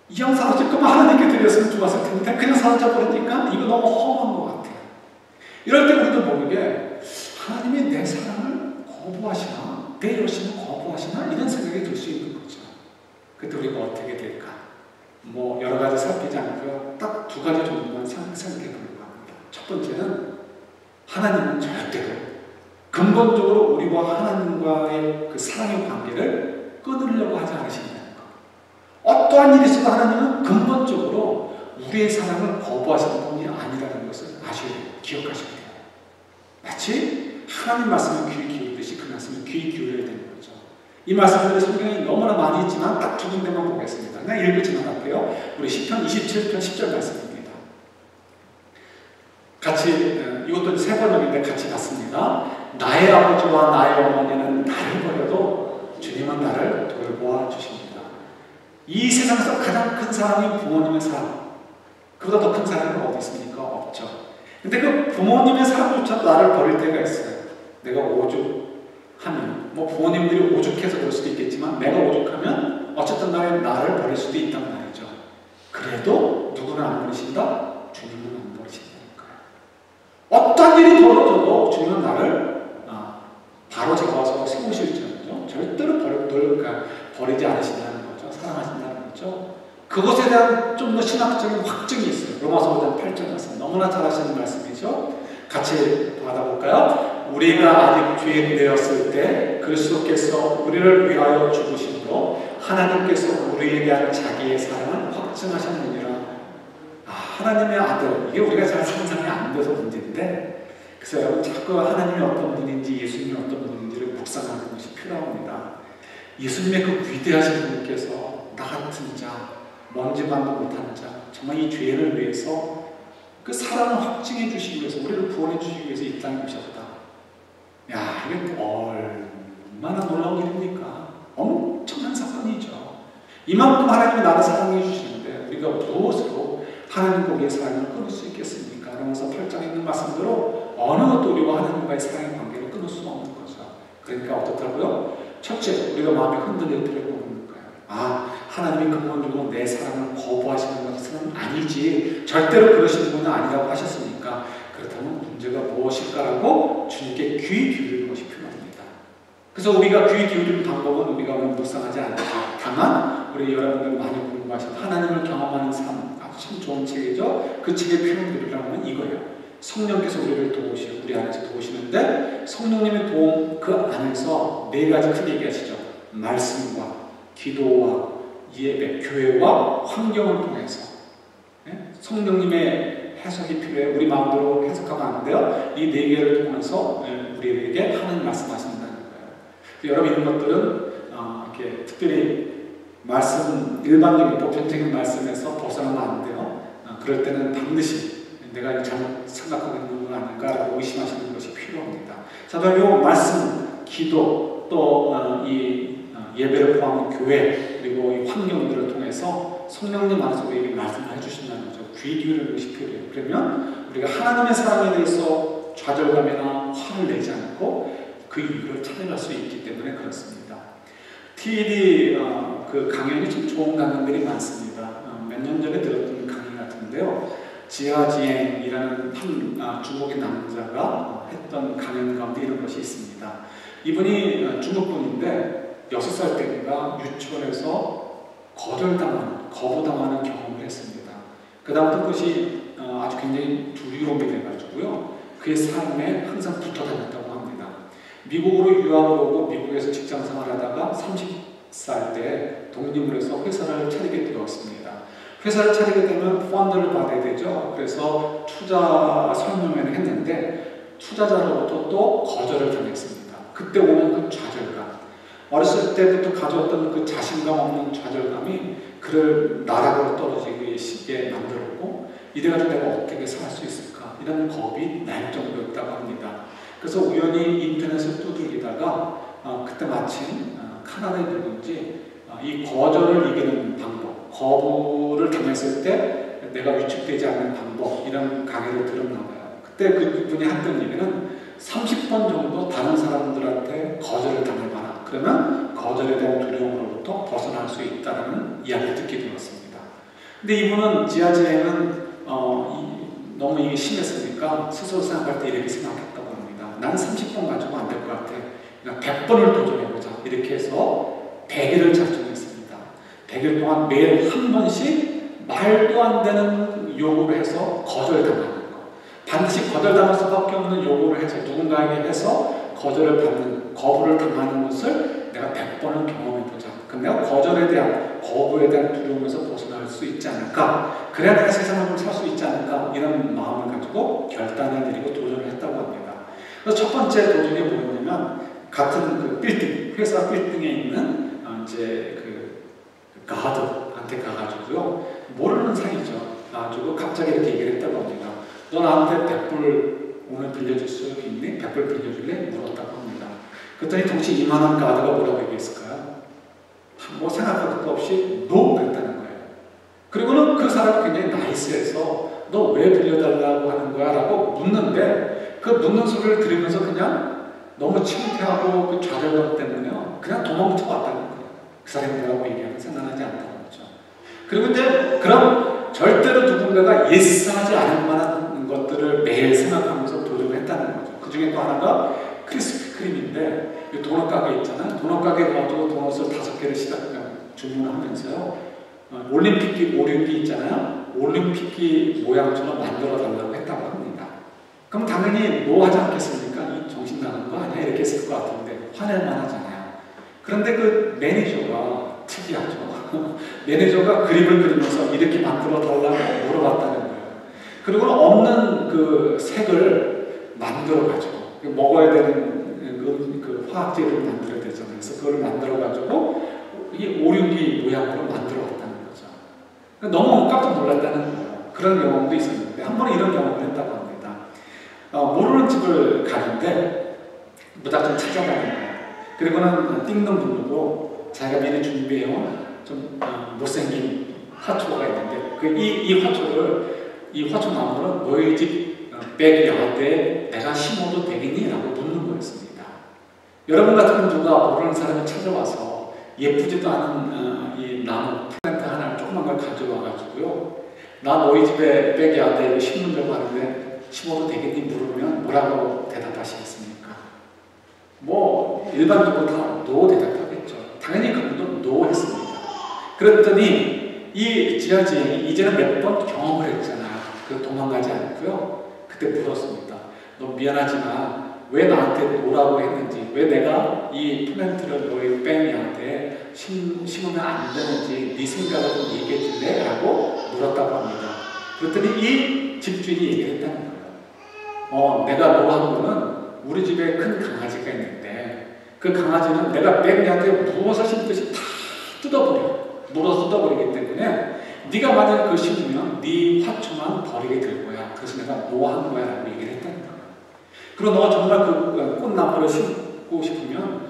이 양 사라질 거면 하나님께 드렸으면 좋았을 텐데 그냥 사라져버리니까 이거 너무 험한 것 같아요. 이럴 때 우리도 모르게 하나님이 내 사랑을 거부하시나, 내 열심을 거부하시나 이런 생각이 들 수 있는 거죠. 그때 우리가 어떻게 될까? 여러 가지 살피지 않고요. 딱 두 가지 정도만 생각해 보려고 합니다. 첫 번째는 하나님은 절대로 근본적으로 우리와 하나님과의 그 사랑의 관계를 끊으려고 하지 않으신다는 것. 어떠한 일이 있어도 하나님은 근본적으로 우리의 사랑을 거부하시는 분이 아니라는 것을 아셔야 돼요. 기억하셔야 돼요. 마치 하나님 말씀을 귀 기울이듯이 그 말씀을 귀 기울여야 되는 거죠. 이 말씀들이 성경에 너무나 많이 있지만 딱 두 군데만 보겠습니다. 그냥 읽지만 할게요. 우리 시편 27편 10절 말씀입니다. 같이, 이것도 세 번역인데 같이 봤습니다. 나의 아버지와 나의 어머니는 나를 버려도 주님은 나를 돌보아 주십니다. 이 세상에서 가장 큰 사랑이 부모님의 사랑. 그보다 더 큰 사랑은 어디 있습니까? 없죠. 근데 그 부모님의 사랑조차도 나를 버릴 때가 있어요. 내가 오죽하면, 부모님들이 오죽해서 그럴 수도 있겠지만 내가 오죽하면 어쨌든 나를 버릴 수도 있단 말이죠. 그래도 누구는 안 버리신다? 주님은 안 버리신다니까요. 어떤 일이 벌어져도 주님은 나를 바로 잡아서 세우실지언정 절대로 버리지 않으신다는 거죠. 사랑하신다는 거죠. 그것에 대한 좀 더 신학적인 확증이 있어요. 로마서 5장 8절 말씀. 너무나 잘 아시는 말씀이죠. 같이 받아볼까요? 우리가 아직 죄인 되었을 때 그리스도께서 우리를 위하여 죽으심으로 하나님께서 우리에 대한 자기의 사랑을 확증하셨느니라. 하나님의 아들, 이게 우리가 잘 상상이 안 돼서 문제인데, 그래서 여러분 자꾸 하나님이 어떤 분인지 예수님이 어떤 분인지를 묵상하는 것이 필요합니다. 예수님의 그 위대하신 분께서 나 같은 자, 먼지만도 못하는 자, 정말 이 죄인을 위해서 그 사랑을 확증해 주시기 위해서, 우리를 구원해 주시기 위해서 이 땅에 오셨다. 야, 이게 얼마나 놀라운 일입니까? 엄청난 사건이죠. 이만큼 하나님이 나를 사랑해 주시는데 우리가 무엇으로 하나님 거기에 사랑을 끊을 수 있겠습니까? 로마서 8장에 있는 말씀대로 어느 것도 우리와 하나님과의 사랑의 관계를 끊을 수 없는 거죠. 그러니까 어떻다고요? 첫째, 우리가 마음이 흔들릴 필요가 없는 거예요. 하나님이 근본적으로 내 사랑을 거부하시는 것은 아니지, 절대로 그러시는 분은 아니라고 하셨으니까 그렇다면 문제가 무엇일까라고 주님께 귀 기울이는 것이 필요합니다. 그래서 우리가 귀 기울이는 방법은 우리가 오늘 묵상하지 않죠. 다만 우리 여러분들 많이 공부하신 하나님을 경험하는 삶, 참 좋은 책이죠. 그 책의 표현들이라면 이거예요. 성령께서 우리를 도우시고 우리 안에서 도우시는데, 성령님의 도움 그 안에서 네 가지 크게 얘기하시죠. 말씀과 기도와 예배, 교회와 환경을 통해서 성령님의 해석이 필요해. 우리 마음대로 해석하면 안 돼요. 이 네 개를 통해서 우리에게 하나님 말씀하신다는 거예요. 여러분 이런 것들은 이렇게 특별히 말씀, 일반적인 보편적인 말씀에서 벗어나면 안 돼요. 그럴 때는 반드시 내가 잘못 생각하고 있는 건 아닐까라고 의심하시는 것이 필요합니다. 자, 그럼 이 말씀, 기도, 또 이 예배를 포함한 교회, 그리고 이 환경들을 통해서 성령님 안에서 우리에게 말씀을 해주신다는 거죠. 귀 기울이는 것이 필요해요. 그러면 우리가 하나님의 사랑에 대해서 좌절감이나 화를 내지 않고 그 이유를 찾아갈 수 있기 때문에 그렇습니다. TED 그 강연이 좀 좋은 강연들이 많습니다. 몇 년 전에 들었던 강의 같은데요. 지하지행이라는 한 중국인 남자가 했던 강연 가운데 이런 것이 있습니다. 이분이 중국분인데 6살 때인가 유치원에서 거부당하는 경험을 했습니다. 그 다음부터 그것이 아주 굉장히 두려움이 돼가지고요. 그의 삶에 항상 붙어 다녔다고 합니다. 미국으로 유학을 오고 미국에서 직장 생활하다가 30살 때 독립을 해서 회사를 차리게 되었습니다. 회사를 차리게 되면 펀드를 받아야 되죠. 그래서 투자 설명회를 했는데 투자자로부터 또 거절을 당했습니다. 그때 오는 그 좌절감, 어렸을 때부터 가져왔던 그 자신감 없는 좌절감이 그를 나락으로 떨어지게 만들었고, 이래가지고 내가 어떻게 살 수 있을까 이런 겁이 날 정도였다고 합니다. 그래서 우연히 인터넷을 두들기다가 그때 마침 카나다에 누군지 이 거절을 이기는 방법, 거부를 당했을 때 내가 위축되지 않는 방법, 이런 강의를 들었나 봐요. 그때 그분이 했던 얘기는 30번 정도 다른 사람들한테 거절을 당해봐라. 그러면 거절에 대한 두려움으로부터 벗어날 수 있다는 이야기를 듣게 되었습니다. 근데 이분은 지하지행은 너무 이게 심했으니까 스스로 생각할 때 이렇게 생각했다고 합니다. 나는 30번 가지고 안 될 것 같아. 그러니까 100번을 도전해보자. 이렇게 해서 100일을 작정했습니다. 100일 동안 매일 한 번씩 말도 안 되는 요구를 해서 거절당하는 거. 반드시 거절당할 수밖에 없는 요구를 해서 누군가에게 해서 거절을 받는, 거부를 당하는 것을 내가 100번을 경험해보자. 그럼 내가 거절에 대한, 거부에 대한 두려움에서 벗어날 수 있지 않을까? 그래야 내가 세상을 좀 살 수 있지 않을까? 이런 마음을 가지고 결단을 내리고 도전을 했다고 합니다. 그래서 첫 번째 도전이 뭐였냐면, 같은 그 빌딩, 회사 빌딩에 있는 이제 그 가드한테 가가지고요, 모르는 사이죠. 가지고 갑자기 이렇게 얘기를 했다고 합니다. 너 나한테 100불 오늘 빌려줄 수 있니? 100불 빌려줄래? 물었다고 합니다. 그랬더니 동시에 이만한 가드가 뭐라고 얘기했을까요? 뭐 생각할 것도 없이 NO! 그랬다는 거예요. 그리고는 그 사람이 굉장히 나이스해서 너 왜 빌려달라고 하는 거야? 라고 묻는데 그 묻는 소리를 들으면서 그냥 너무 창피하고 그 좌절감 때문에요, 그냥 도망쳐 왔다는 거예요. 그 사람이 뭐라고 얘기하면 생각나지 않다는 거죠. 그리고 이제 그럼 절대로 누군가가 예스하지 않을 만한 것들을 매일 생각하면서 도전을 했다는 거죠. 그 중에 또 하나가 크리스피 크림인데, 이 도넛 가게 있잖아요. 도넛 가게 가도 도넛을 5개를 주문하면서요, 올림픽기 오륜기 있잖아요. 올림픽기 모양처럼 만들어 달라고 했다고 합니다. 그럼 당연히 노 하지 않겠습니까? 이 정신 나간 거 아니야? 이렇게 했을 것 같은데 화낼만 하잖아요. 그런데 그 매니저가 특이하죠. 매니저가 그림을 그리면서 이렇게 만들어 달라고 물어봤다는 거예요. 그리고 없는 그 색을 만들어가지고, 먹어야 되는 그 화학제를 만들어야 되잖아요. 그래서 그걸 만들어가지고 이게 오륜기 모양으로 만들어 왔다는 거죠. 너무 깜짝 놀랐다는 거예요. 그런 경험도 있었는데, 한 번에 이런 경험을 했다고 합니다. 모르는 집을 가는데 무작정 찾아가는 거예요. 그리고는 띵동 누르고 자기가 미리 준비해온 좀 못생긴 화초가 있는데, 이 화초 나무를 너희 집 백야드에 내가 심어도 되겠니? 라고 묻는 거였습니다. 여러분 같으면 누가 모르는 사람이 찾아와서 예쁘지도 않은 이 나무 플랜트 하나를 조그만 걸 가져와가지고요, 나 너희 집에 백야드에 심는다고 하는데 심어도 되겠니? 물으면 뭐라고 대답하시겠습니까? 뭐 일반적으로 다 노 대답하겠죠. 당연히 그분도 노 했습니다. 그랬더니 이 지하지행이 이제는 몇 번 경험을 했잖아요. 그 도망가지 않고요, 그때 물었습니다. 너 미안하지만 왜 나한테 노라고 했는지, 왜 내가 이 플랜트를 너희 뺑이한테 심으면 안 되는지 네 생각을 좀 얘기해 줄래? 라고 물었다고 합니다. 그랬더니 이 집주인이 얘기를 했다는 거예요. 내가 노한 거는 우리 집에 큰 강아지가 있는데 그 강아지는 내가 뺑이한테 무엇을 심듯이 다 뜯어버려. 물어 뜯어버리기 때문에 네가 만약 그걸 심으면 네 화초만 버리게 될 거야. 그래서 내가 노한 거야 라고 얘기를 했다는 거예요. 그리고 너가 정말 그 꽃나무를 심고 싶으면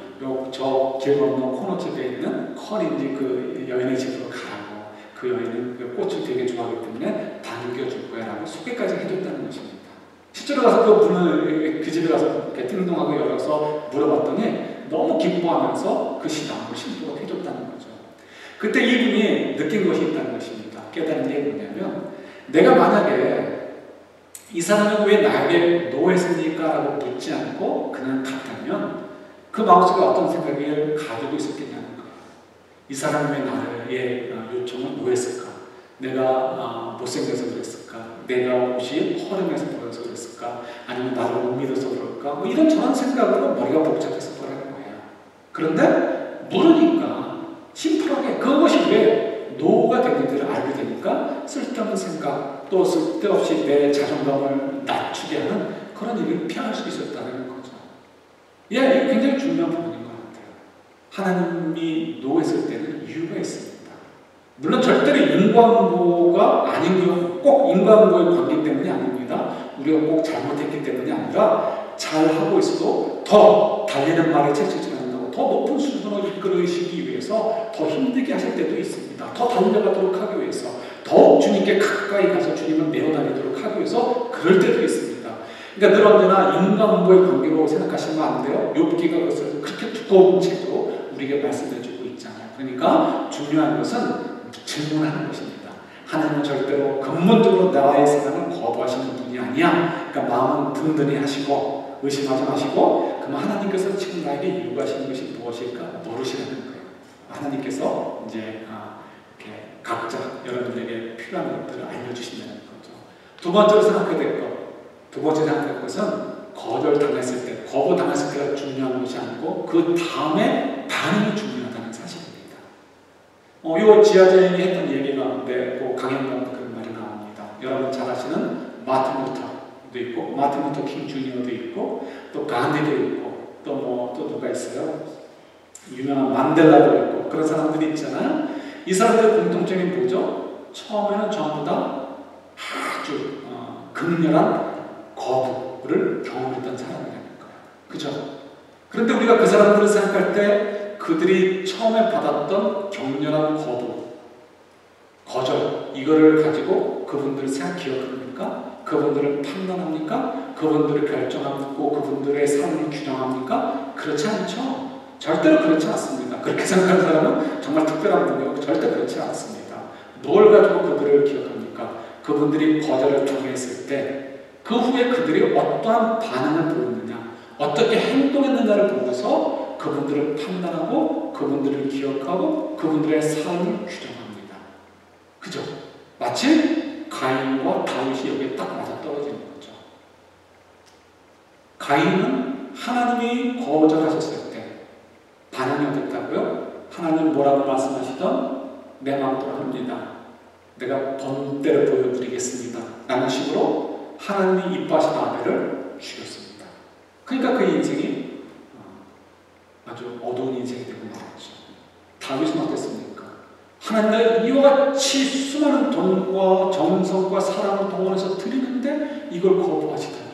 저 길 건너 코너집에 있는 커린지 그 여인의 집으로 가라고. 그 여인은 그 꽃을 되게 좋아하기 때문에 반겨줄 거야 라고 소개까지 해줬다는 것입니다. 실제로 가서 그 문을, 그 집에 가서 이렇게 띵동하고 열어서 물어봤더니 너무 기뻐하면서 그 나무를 심도록 해줬다는 거죠. 그때 이분이 느낀 것이 있다는 것입니다. 깨달은 게 뭐냐면, 내가 만약에 이 사람은 왜 나에게 노했습니까? 라고 묻지 않고 그냥 갔다면 그 마음속에 어떤 생각을 가지고 있었겠냐는 거예요. 이 사람은 왜 나의 요청을 노했을까? 내가 못생겨서 그랬을까? 내가 옷이 허름해서 보여서 그랬을까? 아니면 나를 못 믿어서 그럴까? 뭐 이런저런 생각으로 머리가 복잡해서 그러는 거예요. 그런데 모르니까 심플하게 그것이 왜 노가 되는지를 알게 되니까 쓸데없는 생각, 또 쓸데없이 내 자존감을 낮추게 하는 그런 일을 피할 수 있었다는 거죠. 예, 이게 굉장히 중요한 부분인 것 같아요. 하나님이 노했을 때는 이유가 있습니다. 물론 절대로 인과응보가 아닌 경우, 꼭 인과응보의 관계 때문이 아닙니다. 우리가 꼭 잘못했기 때문이 아니라 잘하고 있어도 더 달리는 말에 채찍질 않는다고 더 높은 수준으로 이끌으시기 위해서 더 힘들게 하실 때도 있습니다. 더 달려가도록 하기 위해서 더욱 주님께 가까이 가서 주님을 메어다니도록 하기 위해서 그럴 때도 있습니다. 그러니까 늘 언제나 인간과의 관계로 생각하시면 안 돼요. 욥기가 그것을 그렇게 두꺼운 책으로 우리에게 말씀해주고 있잖아요. 그러니까 중요한 것은 질문하는 것입니다. 하나님은 절대로 근본적으로 나와의 사랑을 거부하시는 분이 아니야. 그러니까 마음은 든든히 하시고 의심하지 마시고 그럼 하나님께서 지금 나에게 요구하시는 것이 무엇일까 모르시는 거예요. 하나님께서 이제 이렇게 각자 여러분들에게 필요한 것들을 알려주신다는 거죠. 두 번째로 생각해야 될 것, 두 번째 생각할 것은 거절당했을 때, 거부당했을 때가 중요한 것이 아니고 그 다음에 반응이 중요하다는 사실입니다. 이 지하재인이 했던 얘기 가운데 강연 가운데 그런 말이 나옵니다. 여러분 잘 아시는 마틴 루터도 있고 마틴 루터 킹 주니어도 있고 또 간디도 있고 또 누가 있어요? 유명한 만델라도 있고 그런 사람들이 있잖아요. 이 사람들의 공통점이 뭐죠? 처음에는 전부 다 아주 극렬한 거부를 경험했던 사람이라는 거예요. 그죠? 그런데 우리가 그 사람들을 생각할 때 그들이 처음에 받았던 격렬한 거부, 거절, 이거를 가지고 그분들을 기억합니까? 그분들을 판단합니까? 그분들을 결정하고 그분들의 삶을 규정합니까? 그렇지 않죠. 절대로 그렇지 않습니다. 그렇게 생각하는 사람은 정말 특별한 분이고 절대 그렇지 않습니다. 뭘 가지고 그들을 기억합니까? 그분들이 거절을 당했을 때 그 후에 그들이 어떠한 반응을 보였느냐, 어떻게 행동했느냐를 보고서 그분들을 판단하고 그분들을 기억하고 그분들의 삶을 규정합니다. 그죠? 마치 가인과 다윗이 여기에 딱 맞아떨어지는 거죠. 가인은 하나님이 거절하셨을 때 반응이 어땠다고요? 하나님 뭐라고 말씀하시던 내 마음대로 합니다. 내가 본때를 보여드리겠습니다. 라는 식으로 하나님이 이뻐하신 아벨을 죽였습니다. 그러니까 그의 인생이 아주 어두운 인생이 되고 말았죠. 다윗은 어땠습니까? 하나님과 이와 같이 수많은 돈과 정성과 사랑을 동원해서 드리는데 이걸 거부하시다니요.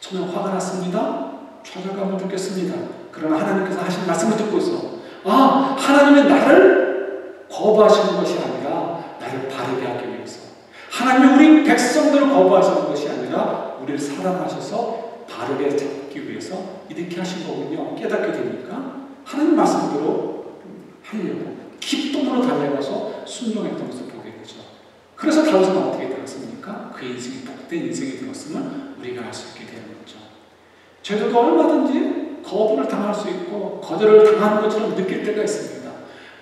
저는 화가 났습니다. 좌절감을 느꼈습니다. 그러나 하나님께서 하신 말씀을 듣고서 하나님의 나를 거부하시는 것이 아니라 나를 바르게 하기 위해서 하나님이 우리 백성들을 거부하시는 것이 아니라 우리를 사랑하셔서 바르게 잡기 위해서 이렇게 하신 거군요. 깨닫게 되니까 하나님 말씀대로 하려고 기쁨으로 달려가서 순종했던 것을 보게 되죠. 그래서 다윗은 어떻게 되었습니까? 그 인생이 복된 인생이 되었음을 우리가 알 수 있게 되는 거죠. 저희도 얼마든지 거부를 당할 수 있고 거절을 당하는 것처럼 느낄 때가 있습니다.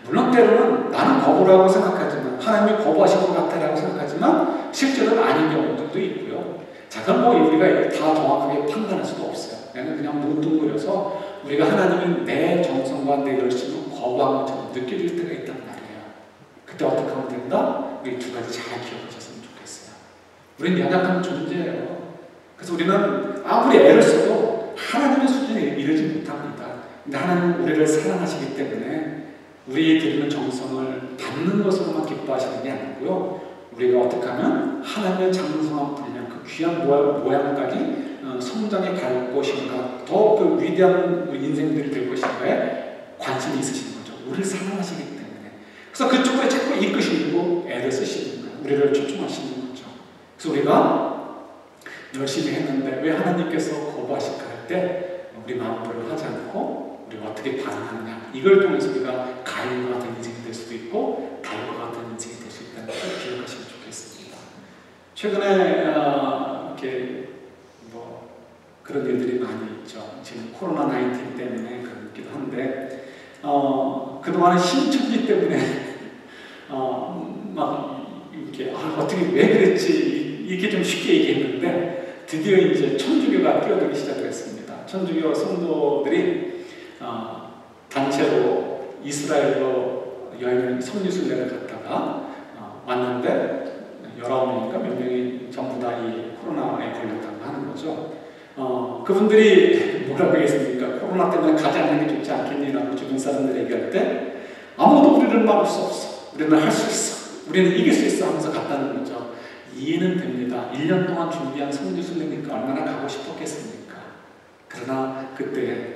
물론 때로는 나는 거부라고 생각하지만 하나님이 거부하신 것 같다라고 생각하지만 실제로는 아닌 경우들도 있고요. 자, 그럼 우리가 다 정확하게 판단할 수도 없어요. 그냥 뭉뚱그려서 우리가 하나님은 내 정성과 내 열심을 거부한 것처럼 느껴질 때가 있단 말이에요. 그때 어떻게 하면 된다? 우리 두 가지 잘 기억하셨으면 좋겠어요. 우리는 연약한 존재예요. 그래서 우리는 아무리 애를 써도 하나님의 수준에 이르지 못합니다. 근데 하나님은 우리를 사랑하시기 때문에 우리 드리는 정성을 받는 것으로만 기뻐하시는 게 아니고요. 우리가 어떻게 하면 하나님의 장성한 분량, 그 귀한 모양까지 성장해 갈 것인가, 더 그 위대한 인생들이 될 것인가에 관심이 있으신 거죠. 우리를 사랑하시기 때문에. 그래서 그쪽으로 자꾸 이끄시고 애를 쓰시는 거예요. 우리를 초청하시는 거죠. 그래서 우리가 열심히 했는데 왜 하나님께서 거부하실까 할 때 우리 마음대로 하지 않고 우리가 어떻게 반응하느냐, 이걸 통해서 우리가 가인과 같은 인생이 될 수도 있고 다윗과 같은 인생이 될 수 있다는 걸 기억하시면 좋겠습니다. 최근에 이렇게 그런 일들이 많이 있죠. 지금 코로나19 때문에 그렇기도 한데 그동안은 신천지 때문에 막 이렇게 어떻게 왜 그랬지 이렇게 좀 쉽게 얘기했는데 드디어 이제 천주교가 끼어들기 시작했습니다. 천주교 성도들이 단체로 이스라엘로 여행을 성지순례를 갔다가 왔는데 19명인가 몇 명이 전부 다 이 코로나에 걸렸다고 하는 거죠. 그분들이 뭐라고 하겠습니까? 코로나 때문에 가지 않는 게 좋지 않겠니라고 주변 사람들 얘기할 때 아무도 우리를 막을 수 없어. 우리는 할 수 있어. 우리는 이길 수 있어 하면서 갔다는 거죠. 이해는 됩니다. 1년 동안 준비한 성지순례니까 얼마나 가고 싶었겠습니까? 그러나 그때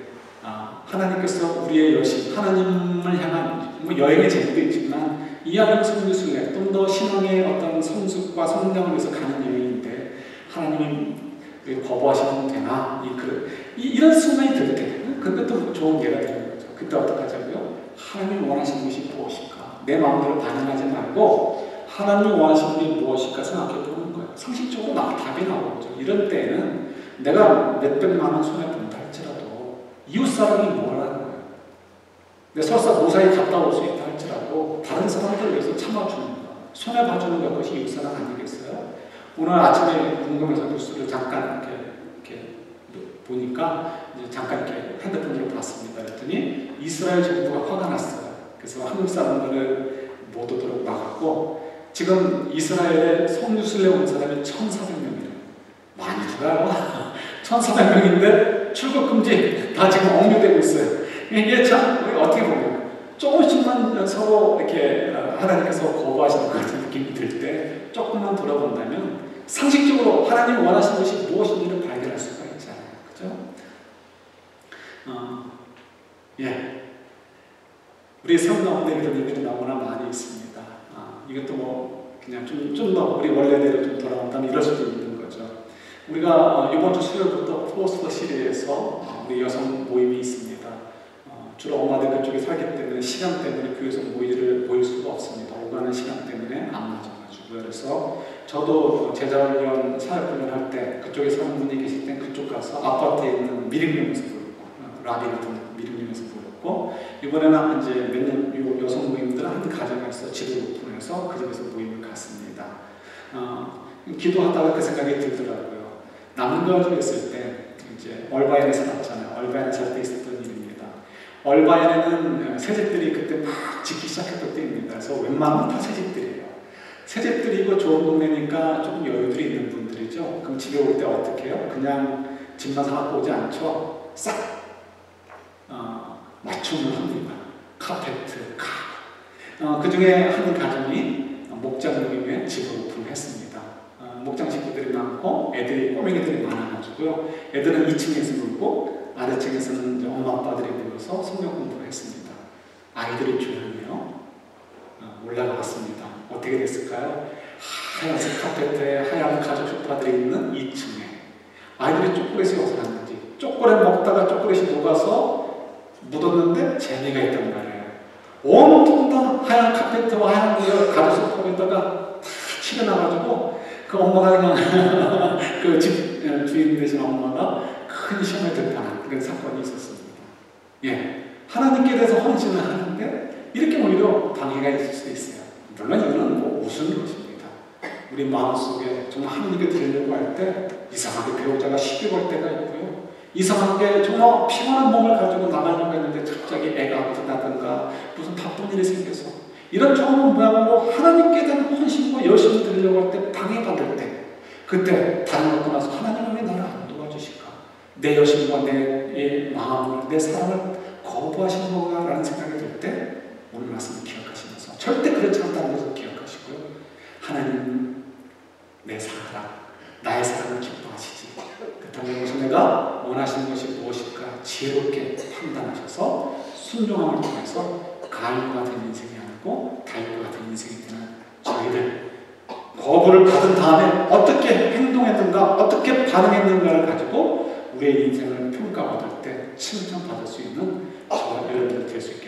하나님께서 우리의 여신, 하나님을 향한 여행의 재미도 있지만 이 안에 성지순례, 좀 더 신앙의 어떤 성숙과 성장을 위해서 가는 여행인데 하나님이 거부하시면 되나? 이런 순간이 들 때, 그것도 좋은 예가 되는 거죠. 그때 어떡하자고요? 하나님이 원하시는 것이 무엇일까? 내 마음대로 반응하지 말고 하나님이 원하시는 게 무엇일까 생각해 보는 거예요. 상식적으로 답이 나오죠. 이런 때에는 내가 몇백만 원 손해본다 할지라도 이웃 사람이 뭐라는 거예요. 내 설사 무사히 갔다 올 수 있다 할지라도 다른 사람들을 위해서 참아주는 거, 손해봐주는 것이 이웃 사람 아니겠어요? 오늘 아침에 궁금해서 뉴스를 잠깐 이렇게 보니까 이제 잠깐 이렇게 핸드폰으로 봤습니다. 그랬더니 이스라엘 정부가 화가 났어요. 그래서 한국 사람들을 못 오도록 막았고 지금 이스라엘에 성지순례 온 사람이 1,400명이래요. 많이 들어요. 1,400명인데 출국 금지 다 지금 억류되고 있어요. 이게 참 우리 어떻게 보면 조금씩만 서로 이렇게 하나님께서 거부하시는 것 같은 느낌이 들 때 조금만 돌아본다면 상식적으로 하나님이 원하시는 것이 무엇인지를 발견할 수가 있잖아요. 그죠? 예. 우리 삶 가운데 이런 일들이 너무나 많이 있습니다. 이것도 그냥 좀 더 우리 원래대로 좀 돌아온다면 이럴 수도 있는 거죠. 우리가 이번 주 수요일부터 포스터 시리에서 우리 여성 모임이 있습니다. 주로 엄마들 그쪽에 살기 때문에 시간 때문에 교회에서 모일 수가 없습니다. 오가는 시간 때문에 안 맞아가지고. 그래서 저도 제자훈련 사역훈련 할 때 그쪽에 사는 분이 계실 때 그쪽 가서 아파트에 있는 미륵령에서 부르고 라비 같은 미륵령에서 부르고 이번에는 이제 몇 년 여성 모임들 한 가정에서 집을 오픈해서 그 집에서 모임을 갔습니다. 기도하다가 그 생각이 들더라고요. 남가주에 있을 때 이제 얼바인에 살았잖아요. 얼바인에 살 때 있었던 일입니다. 얼바인에는 새집들이 그때 막 짓기 시작했던 때입니다. 그래서 웬만하면 다 새집들이에요. 새집들이고 좋은 동네니까 조금 여유들이 있는 분들이죠. 그럼 집에 올 때 어떻게 해요? 그냥 집만 사갖고 오지 않죠. 싹 맞춤을 합니다. 카페트, 그 중에 한 가정이 목장님의 집을 오픈했습니다. 목장 식구들이 많고 애들이 꼬맹이들이 많아가지고요. 애들은 2층에서 놀고 아래층에서는 이제 엄마 아빠들이 모여서 성경 공부를 했습니다. 아이들이 조용해요. 올라가 봤습니다. 어떻게 됐을까요? 하얀색 카페트에 하얀 가죽 소파들이 있는 2층에 아이들이 초콜릿을 어디서 났는지 초콜릿 먹다가 초콜릿이 녹아서 묻었는데 재미가 있단 말이에요. 온통 다 하얀 카페트와 하얀 가죽 소파에다가 다 튀겨나가지고 그 엄마가 그냥 그 집 주인 되신 엄마가 큰 시험에 들판한 그런 사건이 있었습니다. 예, 하나님께 대해서 헌신을 하는데 이렇게 오히려 방해가 있을 수 있어요. 물론 이거는 뭐 우스운 것입니다. 우리 마음속에 정말 하나님께 드리려고 할 때 이상하게 배우자가 시비 걸 때가 있고요. 이상하게 정말 피곤한 몸을 가지고 나가려고 했는데 갑자기 애가 아프다든가 무슨 바쁜 일이 생겨서 이런 좋은 모양으로 하나님께 대한 헌신과 열심히 드리려고 할 때 방해받을 때 그때 다른 것도 나서 하나님은 왜 나를 안 도와주실까? 내 열심과 내 마음을 내 사랑을 거부하시는 건가? 라는 생각이 들 때 오늘 말씀을 기억하시면서 절대 그렇지 않다는 것을 기억하시고요. 하나님 내 사랑, 나의 사랑을 기뻐하시지. 그렇다면 이것은 내가 원하시는 것이 무엇일까? 지혜롭게 판단하셔서 순종함을 통해서 가인과 된 인생이 아니고 다윗과 된 인생이 되는 저희들 거부를 받은 다음에 어떻게 행동했는가, 어떻게 반응했는가를 가지고 우리의 인생을 평가받을 때 칭찬받을 수 있는 저와 여러분들 될 수 있습니다.